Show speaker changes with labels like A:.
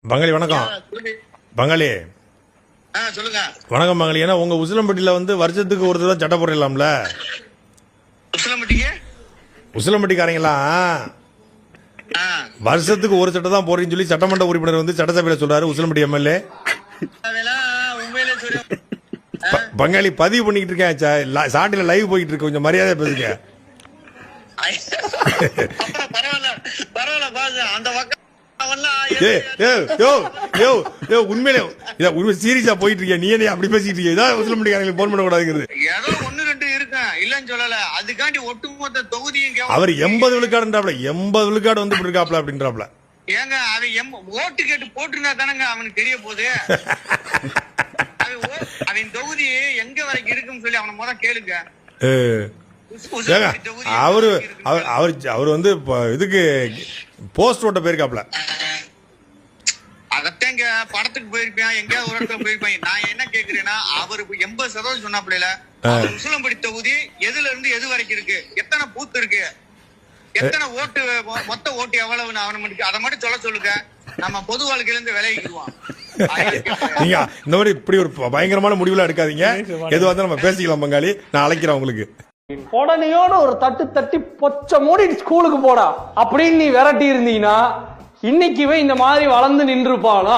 A: பங்காளி வணக்கம். பங்காளி
B: சொல்லுங்க.
A: வணக்கம் பங்காளி. ஏன்னா உங்க உசிலம்பட்டியில வந்து வருஷத்துக்கு ஒரு தடவை சட்டை போடலாம்ல? உசிலம்பட்டிக்காரங்களாம் வருஷத்துக்கு ஒரு சட்டை தான் போறீங்கன்னு சொல்லி சட்டமன்ற உறுப்பினர் வந்து சட்டசபையில சொல்றாரு. உசிலம்பட்டி எம்எல்ஏ பங்காளி பதிவு பண்ணிக்கிட்டு இருக்கேன். சாட்டில லைவ் போயிட்டு இருக்கு. கொஞ்சம் மரியாதை பேசுங்க. உண்மையிலே சீரியஸா போயிட்டு இருக்கேன். நீ என்ன அப்படி பேசிட்டு இருக்க? இதான் உசிலம்பட்டிக்காரங்களுக்கு போன் பண்ண கூடாதுங்கிறது. அவர் 80 விழுக்காடுன்றாப்ல, 80 விழுக்காடு வந்து இருக்காப்ல அப்படின்றாப்ல.
B: ஏங்க அவன் ஓட்டு கேட்டு போட்டுருந்தா தானங்க அவனுக்கு தெரிய போகுது. அவன் தொகுதி எங்க வரைக்கும் இருக்குன்னு சொல்லி அவனை முத கேளுங்க.
A: அவர் வந்து இதுக்கு போஸ்ட் ஓட்ட போயிருக்காப்ல.
B: அதத்தேங்க படத்துக்கு போயிருப்பேன், எங்கேயாவது ஒரு இடத்துல போயிருப்பேன். நான் என்ன கேக்குறேன்னா, அவரு 80% சொன்னாப்ல உசிலம்பட்டி தொகுதி எதுல இருந்து எது வரைக்கும் இருக்கு, எத்தனை பூத்து இருக்கு, எத்தனை ஓட்டு, மொத்த ஓட்டு எவ்வளவுன்னு அவனை மட்டும் அதை மட்டும் சொல்ல சொல்லுங்க. நம்ம பொது வாழ்க்கையில இருந்து விலகிக்குவோம்.
A: நீங்க இந்த மாதிரி இப்படி ஒரு பயங்கரமான முடிவுல எடுக்காதீங்க. எதுவாக இருந்தாலும் நம்ம பேசிக்கலாம் பங்காளி. நான் அழைக்கிறேன் உங்களுக்கு.
C: உடனேயோட ஒரு தட்டி பொச்ச மூடி ஸ்கூலுக்கு போடா அப்படின்னு நீ விரட்டி இருந்தீங்கன்னா இன்னைக்குவே இந்த மாதிரி வளர்ந்து நின்றுப்பானா?